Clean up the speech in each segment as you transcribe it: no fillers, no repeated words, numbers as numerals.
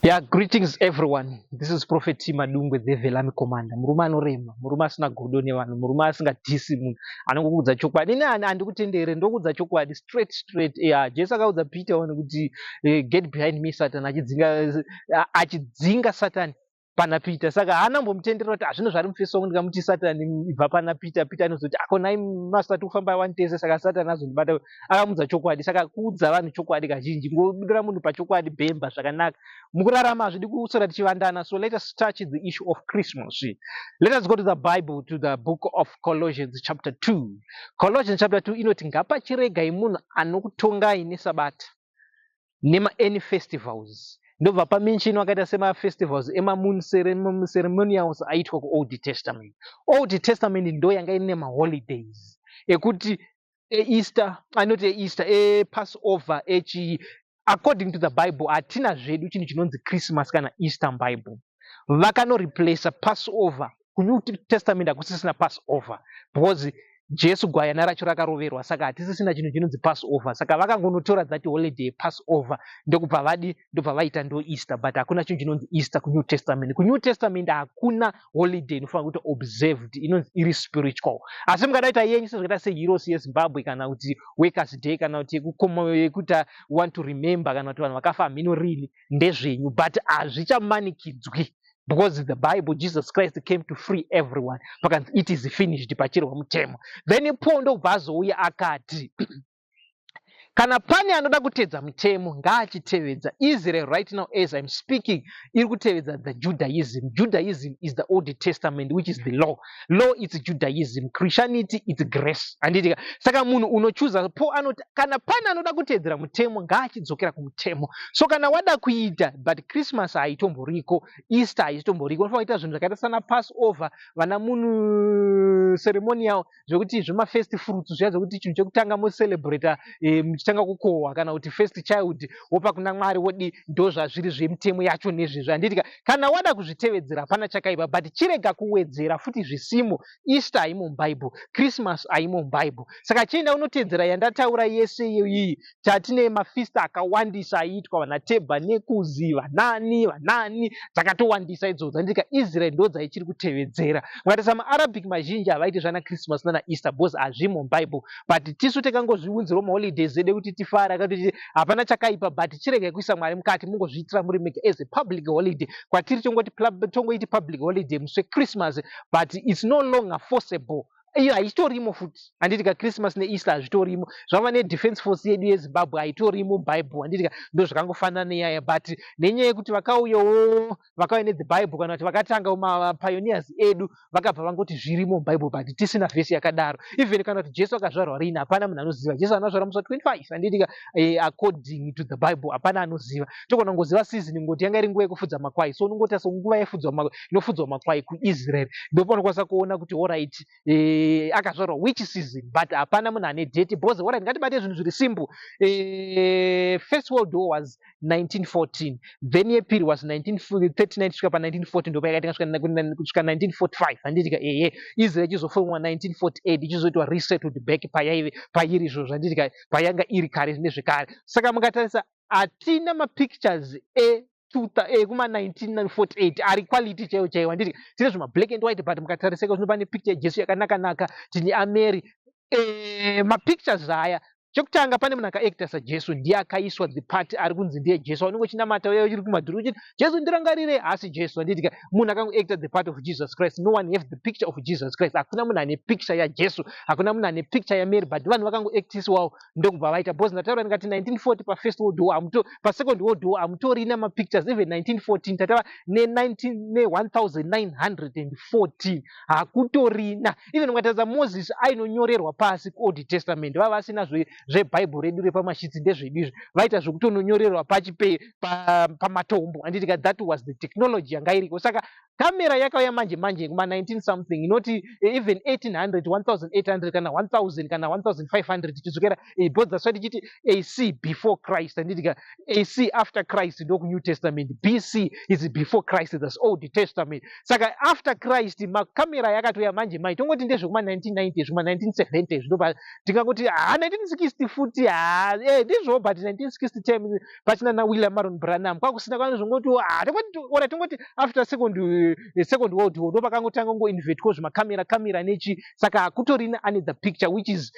Yeah, greetings everyone. This is Prophet Madungwe, the Velami Commander. Murume anorema, murume asina godo nevanhu, murume asingadhisi munhu, anongokudza chokwadi. Ini handikutendere, ndokudza chokwadi straight. Yeah, Jesu akaudza Peter kuti get behind me Satan, achidzinga Satan pana Peter. Saka haana mbomutendera kuti hazvino zvari mufeso wangu ndikamuti Satan ibva pana Peter. Peter anozoti akonai master tikufamba wanditese, saka Satan azondibata akamudza chokwadi. Saka kuudza vanhu chokwadi kazhinji, ngodira munhu pachokwadi bhemba zvakanaka. Mukurarama hazvidi kusora tichivandana. So let us touch the issue of Christmas. Let us go to the Bible, to the book of Colossians chapter 2. Colossians chapter 2 inoti ngapachiregai munhu anokutongai nesabata nema-any festivals. Ndobva pamenshini wakaita semafestivals emamoon ceremonials aitwa kuold testament. Old testament ndo yanga ine maholidays ekuti Easter, anoti Easter, Passover, according to the Bible hatina zvedu chinhu chinonzi Christmas kana Easter Bible. Vakanoreplace Passover. Kunew Testament hakusisina Passover because Jesu gwayana racho rakaroverwa, saka hatisisina chinhu chinonzi Passover. Saka vakangonotora that holiday Passover ndobva vaita ndo Easter, but hakuna chinhu chinonzi Easter kuNew Testament. KuNew Testament hakuna holiday inofanira kuti observed, inonzi iri spiritual. Asi mukadaita yenyu sezvakaita seheroes yeZimbabwe kana kuti Workers Day kana kuti yekuti want to remember kana kuti vanhu vakafa mhino rini ndezvenyu, but hazvichamanikidzwi. Because the Bible, Jesus Christ came to free everyone. Because it is finished. Then Paul ndobva azouya akati kana pane anoda kutedza mutemo ngaachitevedza. Israel right now as I'm speaking iri kutevedza the Judaism. Judaism is the Old Testament, which is the law. Law is Judaism. Christianity is grace. Anditika saka munhu unochuza. Paul anoti kana pane anoda kutedzera mutemo ngaachidzokera kumutemo. So kana wada kuita, but Christmas haitomboriko, Easter haitomboriko, unofanira kuita zvinhu zvakaita sana Passover, vana munhu ceremonial zvokuti zvema first fruits zviya zvokuti chinhu chekutanga mocelebrate muchitanga kukohwa kana kuti first child wopa kuna Mwari wodi ndo zvazviri zvemutemo yacho nezvezvo. Handitika kana wada kuzvitevedzera hapana chakaipa, but chirega kuwedzera futi zvisimo. Easter haimo muBible, Christmas haimo muBible. Saka chienda unotedzera yandataura yese iyi tatine mafista akawandisa aitwa vana Tabernacle, vanani dzakatowandisa idzodzo. Handitika Israel ndo dzaichiri kutevedzera. Mukatarisama maArabic mazhinji havaiti zvana Christmas nana Easter because hazvimo muBible, but tisu takangozviunzirawo maholidays edu kuti tifara kuti hapana chakaipa, but chirege kuisa Mwari mukati, mungozviitira muri mega as a public holiday. Kwatiri tongoiti public holiday muswe Christmas, but it's no longer forcible. Iyo haitorimo futi. Handitika Christmas neEaster hazvitorimo. Zvava nedefense force yedu yeZimbabwe haitorimo muBible. Handitika ndo zvakangofanana neyaya, but nenyaya yekuti vakauya nedziBible kana kuti vakatanga mapioneers edu vakabva vangoti zvirimo muBible, but tisina vhesi yakadaro. Even kana kuti Jesu akazvarwa rini hapana munhu anoziva. Jesu anozvarwa musi 25. Handitika according to the Bible hapana anoziva. Togona ngoziva season ngoti yanga iri nguva yekufudza makwai. So unongoti nguva inofudzwa makwai kuIsrael. Ndipo unokwanisa kuona kuti alright, akazvarwa which season, but hapana munhu ane date because what ngatibate zvinhu zviri simple. First World War was 1914, then yepiri was 1939 kusvika pa1940, ndo payakaita kusvika 1945. Handitika Israel ichizofomwa 1948 ichizoitwa resettled back pairi izvozvo. Handitika payanga iri kare nezvekare. Saka mukatarisa hatina mapictures kuma1948 ari quality chaiwo. Handiti tine zvima black and white, but mukatariseka zvino pane picture yeJesu yakanaka, tine aMary. Mapictures aya chokutanga pane munhu akaacta saJesu, ndiye akaiswa the part ari kunzi ndiye Jesu. Unenge uchinamata uya uchiri kumadhuri uchiti Jesu ndirangarire, asi Jesu. Handitika munhu akangoacta the part of Jesus Christ. No one have the picture of Jesus Christ. Hakuna munhu ane picture yaJesu, hakuna munhu ane picture yaMary, but vanhu vakangoactiswawo ndokubva vaita. Because ndataura ndikati 1940 paFirst World War, paSecond World War hamutorina mapictures. Even 1914 tatava ne1914 hakutorina. Even mukataridza Moses ainonyorerwa pasi kuOld Testament, vava vasina zveBible redu repamashitsi ndezvedu izvi, vaita zvokutononyorerwa pamatombo. Handitika that was the technology yanga iriko. Saka kamera yakauya manje kuma 19 something inoti even 1800 1800 kana 1000 kana 1500 tichizokera both zaswati tichiti AC before Christ anditika AC after Christ ndoku New Testament, BC is before Christ, that's Old Testament. Saka after Christ makamera yakatoya manje tongoti ndezvekuma 1990 zvekuma 1970 zvopa tikangoti 1960 futi ndizvo, but 1960 time pachina naWilliam Marion Branham kwakusina kwano zvongoti tongoti after second world war ndopakangotanga ngoinvetwa zvimakamera nechi, saka kutorina ane the picture which is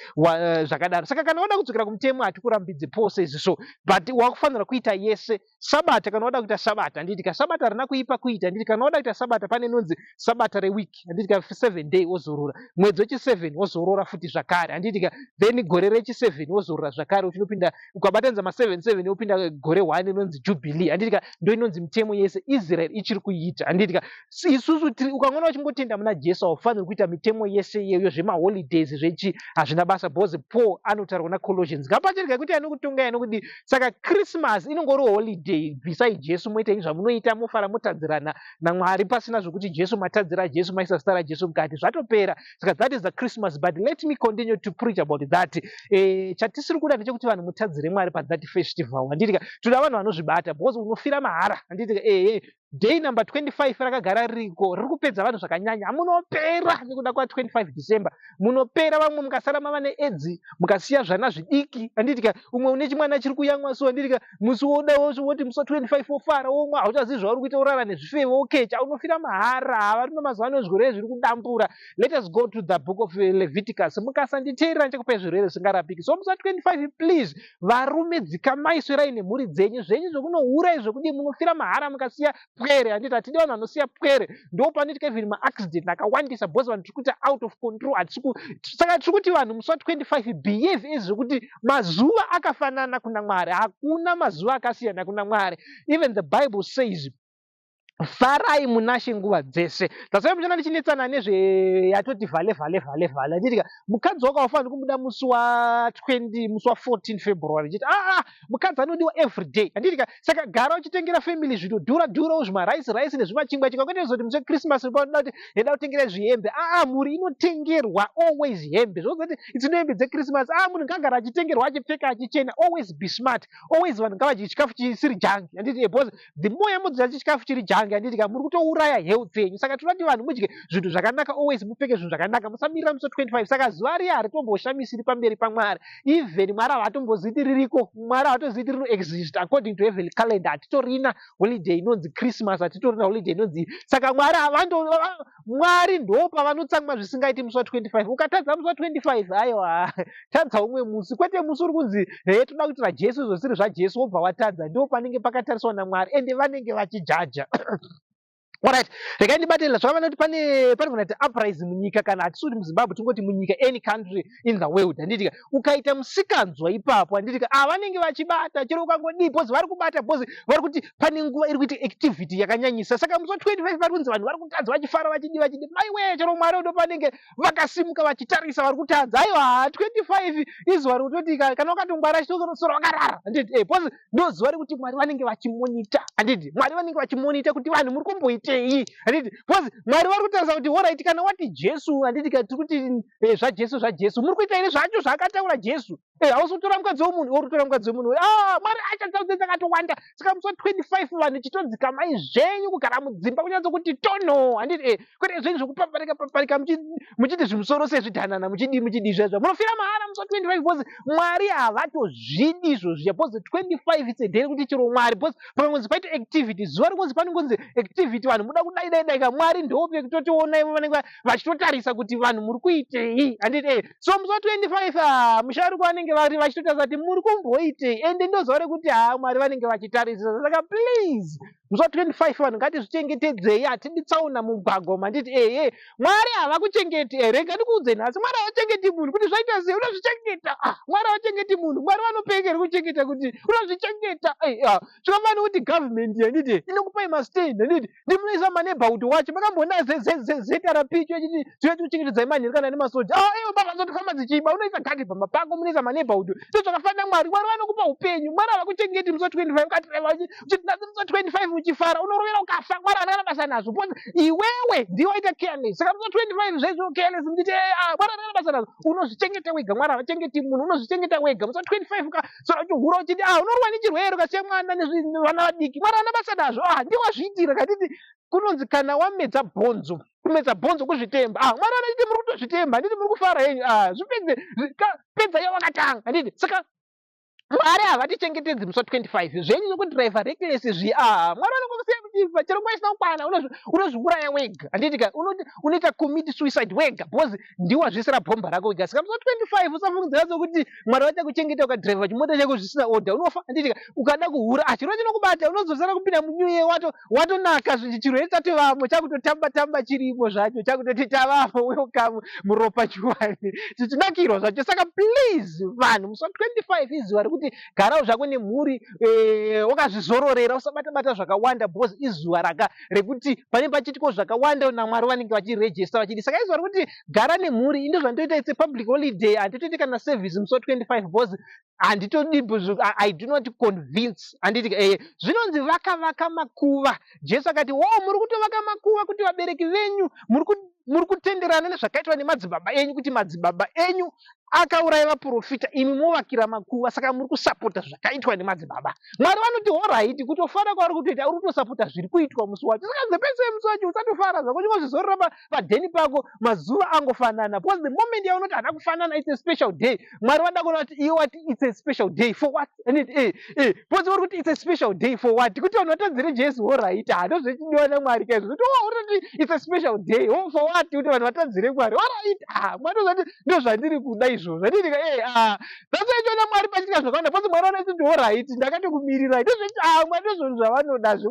zvakadaro. Saka kana wada kudzokera kumutemo hatikurambidze poses so, but wakufanira kuita yese. Sabata kana wada kuita sabata handiti ka sabata rina kuipa kuita handiti, kana wada kuita sabata pane nonzi sabata rewiki handiti ka 7 day wozorora, mwedzi wechi7 wozorora futi zvakare handiti ka, then gore rechi7 wozorora zvakare uchinopinda ukabatanidza ma7 wopinda gore 1 inonzi jubilee handiti ka, ndo inonzi mitemo yese Israel ichiri kuiita handiti ka. Isusu ukangoona uchingotenda muna Jesu haufaniri kuita mitemo yese iyeyo zvemaholidays zvechi hazvina basa, because Paul anotaura na Colossians ngapachirika kuti anokutongai anokudi. Saka Christmas inongori holiday besides Jesu moita zvamunoita mofara motadzirana naMwari pasina zvokuti Jesu matadzira Jesu maisa zita raJesu mukati zvatopera. Saka that is the Christmas, but let me continue to preach about that. Chatisiri kuda ndechekuti vanhu mutadzire Mwari pa that festival handitika, toda vanhu vanozvibata because unofira mahara handitika. Day number 25 rakagara riko riri kupedza vanhu zvakanyanya, munopera nekuda kwa25 December, munopera vamwe mukasara mava needzi mukasiya zvana zvidiki handitika, umwe une chimwana chiri kuyamwa so handitika, musi wodawo woti musi wa25 wofara womwa hauchazivi zvauri kuita, urara nezvifevo okecha, unofira mahara. Varimo mazuva ano zvirwere zviri kudambura. Let us go to the book of Leviticus. Mukasanditeerera ndichakupai zvirwere zvisingarapiki. So musi wa25 please varume dzikamaiswerai nemhuri dzenyu zvokunohura izvo kuti munofira mahara mukasiya pwere handiti. Hatidi vanhu vanosiya pwere, ndo panoitika even maaccident akawandisa because vanhu tiri kuita out of control. Saka tiri kuti vanhu musi wa25 behave as zvokuti mazuva akafanana kuna Mwari, hakuna mazuva akasiyana kuna Mwari. Even the Bible says farai munashe nguva dzese. Tasai muchana ndichinetsana nezveyatoti vhale handitika, mukadzi wakafanira kumuda musi wa20 musi wa14 February chiti mukadzi anodiwa everyday handitika. Saka gara uchitengera family zvinodhura zvimaraisi nezvimachingwa kwete zoti musi Christmas unoda kuti ndeda kutengera zvihembe. Mhuri inotengerwa always hembe, zvozoti itsino hembe dzeChristmas. Munhu ngagara achitengerwa achipfeka achichena, always be smart, always vanhu ngavadye chikafu chisiri junk handiti, because the more yamudzira chikafu chiri junk handitika muri kutouraya health yenyu. Saka tinoti vanhu mudye zvinhu zvakanaka, always mupfeke zvinhu zvakanaka, musamirira musi wa25. Saka zuva riya haritomboshamisi pamberi paMwari. Even Mwari havatomboziti ririko, Mwari havatoziti rino exist according to heavenly calendar. Hatitorina holiday inonzi Christmas, hatitorina holiday inonzi. Saka Mwari ndo pavanotsamwa zvisingaiti musi wa25. Ukatadza musi wa25 aiwa tadza umwe musi, kwete musi uri kunzi toda kuitira Jesu zvosiri zvaJesu wobva watadza, ndo panenge pakatariswa naMwari ende vanenge vachijaja. Alright, regai ndibatirira zvakafanira kuti pane kuti uprising munyika, kana hatisuti muZimbabwe tingoti munyika, any country in the world handitika. Ukaita musikanzwa ipapo handitika, vanenge vachibata chero ukangodi because vari kubata because vari kuti pane nguva iri kuita activity yakanyanyisa. Saka musi wa25 vari kunzi vanhu vari kutadza vachifara vachidi maiwe chero Mwari ndo panenge vakasimuka vachitarisa vari kutadza. Aiwa 25 izuva rokutoti kana wakatongwara chitosoro wakarara handiti, because ndo zuva rekuti Mwari vanenge vachimonita handiti. Mwari vanenge vachimonita kuti vanhu muri kumboita handiti, because Mwari vari kutarisa kuti alright, kana wati Jesu handiti tiri kuti zvaJesu muri kuita ine zvacho zvaakataura Jesu. Hausi kutora mukadzi womunhu uri kutora mukadzi womunhu, Mwari achatsaudze dzakatowanda. Saka musi wa25 vanhu chitonzika mai zvenyu kugara mudzimba kunyatso kuti tono handiti, kwete zvenyu zvokupaparika muchiti zvimusoro sezvidhanana muchidi zvezvo, munofira mahara musi wa25 because Mwari havatozvidi izvozviya. Because 25 it's a day kuti chero Mwari, because panonzi paita activity, zuva rikonzi panonzi activity, vanhu muda kudaidaika, Mwari ndope kutotiona ivo vanenge vachitotarisa kuti vanhu muri kuitei handiti. So musi wa25 musharuko vanenge vari vachitotarisa kuti muri kumboitei, ende ndo zuva rekuti Mwari vanenge vachitarisisa. Saka please musi wa25 vanhu ngatizvichengetedzei, hatidi tsaona mugwagwa manditi Mwari hava kuchengeti. Rega ndikuudze nhasi, Mwari havachengeti munhu kuti zvaita sei unozvichengeta. Mwari havachengeti munhu, Mwari vanopeka ri kuchengeta kuti unozvichengeta. Zvakafanira kuti government handiti inokupai mastand handiti, anoisa maneighborhood wacho makambona zeta rapicho echiti tinoita kuchengetedza imani kana nemasoja iwe bakazoti famba dzichiba unoisa gadi pamba pako munoisa maneighborhood ndozvakafanira mwari vanokupa upenyu mwari havakuchengeti musi wa25 ukatireva uchiti musi wa25 uchifara unorovera ukafa mwari haana kana basa nazvo iwewe ndiwe waita careless saka musi wa25 zvezvo careless muchiti mwari haana kana basa nazvo unozvichengeta wega mwari havachengeti munhu unozvichengeta wega musi wa25 ukasora uchihura uchiti unorwa nechirwere ukasiya mwana nevana vadiki mwari haana basa nazvo ndiwazviitira katiti kunonzi kana wamedza bhonzo kumedza bhonzo kuzvitemba mwari anachiti muri kutozvitemba handiti muri kufara henyu zvipedze pedza iyo wakatanga handiti saka mwari havatichengetedzi musi wa25 zvenyu zokudhiraivha reckless mwari anokusiya muchifa chero nguva isina kukwana unozviuraya wega handitika unoita commit suicide wega bcause ndiwazvisira bhomba rako wega saka musi wa25 usafungidzira sokuti mwari vachakuchengeta ukadhiraivha chimota chako zvisina order unofa handitika ukada kuhura chiro chinokubata unozosara kupinda munyuye watonaka chirwere chatovamo chakutotamba chirimo zvacho chakutoti tavamo welcome muropa chiwani tichinakirwa zvacho saka please vanhu musi wa25 izuva kuti garawo zvako nemhuri wakazvizororera usabata zvakawanda bcause izuva rekuti pane pachitiko zvakawanda namwari vanenge vachirejesta vachiti saka izuva rekuti gara nemhuri ndo zvandoita its a public holiday handitoiti kana service musi wa25 bcause handitodi I do not convince handiti zvinonzi vakavaka makuva jesu akati muri kutovaka makuva kuti vabereki venyu muri kutenderana nezvakaitwa nemadzibaba enyu kuti madzibaba enyu akauraya vaprofita imi movakira makuva saka muri kusapota zvakaitwa nemadzibaba mwari vanoti oraiti kutofara kwauri kutoita uri kutosapota zviri kuitwa musi wacho saka zepese musi wacho usatofara zvako chingozvizorora padheni pako mazuva angofanana because the moment yaunoti hana kufanana it's a special day mwari vada kuona kuti iwe wati it's a special day for what because uri kuti it's a special day for what kuti vanhu vatadzire jesu oraiti handozvechidiwa namwari kaizvo kuti uroti it's a special day for what kuti vanhu vatadzire mwari oraiti mwari zati ndo zvandiri kuda izvozvo anditika zasaichona mwari pachitika zvakawanda pasi mwari vanoti oraiti ndakati kumirirai ndozveti mwari ndozvonhu zvavanodazvo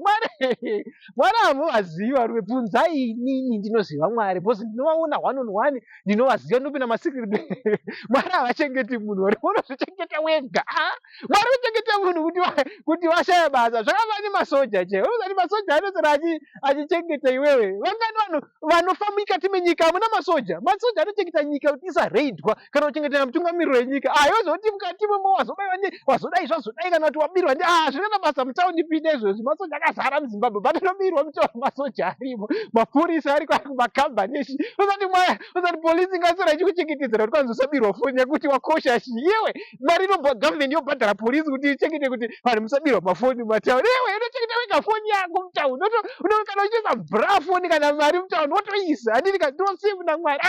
mwari hamuvaziva rume bvunzai inini ndinoziva mwari bcause ndinovaona 1 on 1 ndinovaziva ndopinda masecret mwari havachengeti munhu unozvichengeta wega mwari uchengeta munhu kuti vashaya basa zvakafana masoja cheo uzati masoja anosara achichengeta iwewe vangani vanhu vanofamba mukati menyika hamuna masoja anochengeta nyika kuti isareidwa kana kuchengetera mutungamiriro wenyika yozoti mukati memo wazodai zvazodai kana kuti wabirwa zvinoita basa mutaundi pinde izvozvi masoja akazara muzimbabwe panonobirwa mutaura masoja arimo mapurisa ari kumakambani echi usati polisi ngasara ichikuchengetedzera kuti kwanzosabirwa foni yekuti wakosha shi iwe mari gavhmendi yobhadhara polisi kuti ichengete kuti vanhu musabirwa mafoni mumatauni iwe inochengeta wega foni yako mutauni kana uchiisa bhurafoni kana mari mutauni wotoisa handiti ndosimu namwari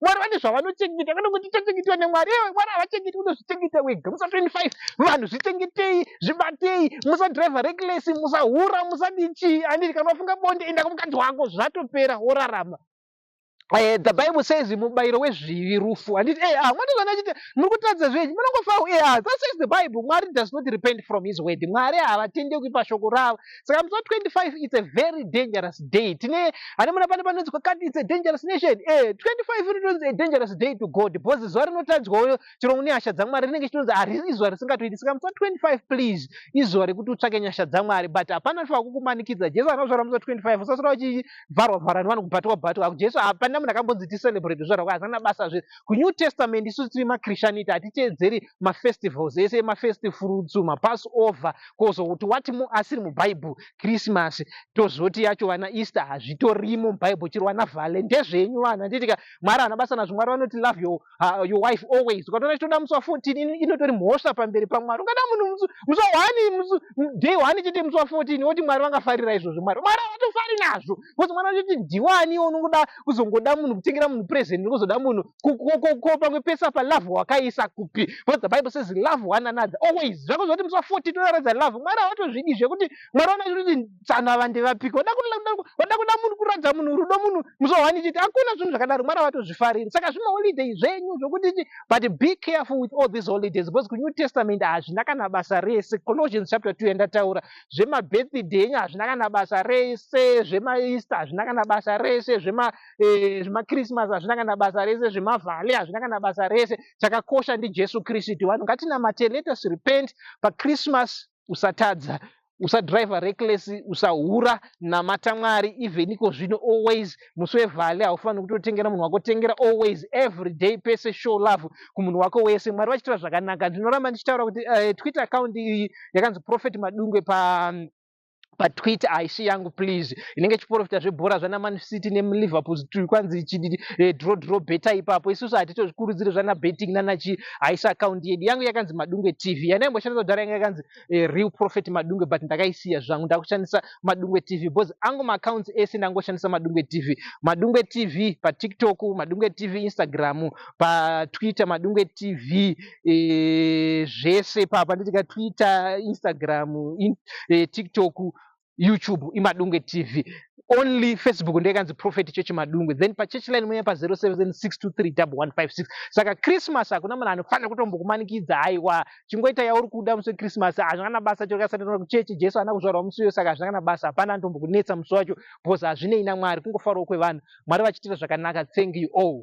mwari vane zvavanochengeta kana kuti tochengetiwa nemwari mwari havachengeti unozvichengeta wega musa 25 vanhu zvichengetei zvibatei musadhiraivha reckless musahura musadichi handiti kana wafunga bonde enda kumukadzi wako zvatopera worarama the Bible says mubayiro wezvivi rufu handiti mwatozana achiti muri kutadza zvenyu munongofa that says the Bible mwari does not repent from his word mwari havatendeuki pashoko ravo saka musi wa25 it's a very dangerous day tine hane muna pane panonzi kwakati it's a dangerous nation 25 rinonzi a dangerous day to God because zuva rinotadzwayo chero mune hasha dzamwari rinenge chinonzi harisi izuva risingatoiti saka musi wa25 please izuva rekuti utsvake nyasha dzamwari but hapana fa kukumanikidza jesu anozvara musi wa25 usasora uchivharwa nevanhu kubatwa jesu hapana munhu akambonzi ticelebrate zvarako hazana basa zve kunew testament isusu tiri machristianity hatiteedzeri mafestivals ese mafest fruits mapassover kozokuti watimo asiri mubhaibheri christmas tozoti yacho vana easter hazvitorimo mubhaibheri chiri vana vale ndezvenyu vanhu handitika mwari hana basa nazvo mwari vanoti love your wife always ukatoona chitoda musi wa14 inotori mhosva pamberi pamwari ungada munhu musi wa1 day 1 chete musi wa14 woti mwari vangafarira izvozvo mwari havatofari nazvo because mwari vachiti ndiwani unongoda kuzongoda munhu kutengera munhu present nokuzoda munhu pamwe pesa palove wakaisa kupi because the Bible says love one another always zvako zvoti musi wa40 tonoratidza love mwari havatozvidi zvekuti mwari vana kuti tsana avande vapika vada kuda munhu kuratidza munhu rudo munhu musi wa1 chiti hakuna zvinhu zvakadaro mwari havatozvifariri saka zvimaholiday zvenyu zvokuti but be careful with all these holidays because kunew testament hazvina kana basa rese Colossians chapter 2 yandataura zvemabirthday enyu hazvina kana basa rese zvemaeaster hazvina kana basa rese zvemachristmas hazvina kana basa rese zvemavhale hazvina kana basa rese chakakosha ndijesu kristu vanhu ngatinamate let us repent pachristmas usatadza usadriva reckless, usahura namata Mwari. Even iko zvino always musi wevhale haufaniri kutotengera munhu wako, tengera always every day pese show love kumunhu wako wese. Mwari vachitaura zvakanaka. Ndinoramba ndichitaura kuti Twitter account iyi yakanzi Prophet Madungwe patwitter aishi yangu please, inenge ichiprofita zvebhora zvana City neMliverpool tiri kwanzi draw beta ipapo. Isusu hatitozvikurudziri zvana betting nanachi. Haisi account yedu yangu yakanzi Madungwe TV. Yandaimboshandisa kudhara yanga yakanzi Real Prophet Madungwe, but ndakaisiya zvangu ndakushandisa Madungwe TV because angu maaccounts ese ndangoshandisa Madungwe TV. Madungwe TV paTikTok, Madungwe TV Instagram, paTwitter Madungwe TV zvese papa nditika Twitter, Instagram, TikTok, YouTube iMadungwe TV. Only Facebook ndekanzi Prophet Church Madungwe. Then pachechi line mwenye pa 0776231156. Saka Christmas hakuna munhu anofanira kutombokumanikidza aiwa chingoita yauri kuda musi Christmas hazvana basa chokasatira kuchechi Jesu ana kuzvarwa musi uyo, saka hazvana basa hapana anotombokunetsa musi wacho because hazvinei naMwari, kungofarwa kwevanhu. Mwari vachitira zvakanaka. Thank you all.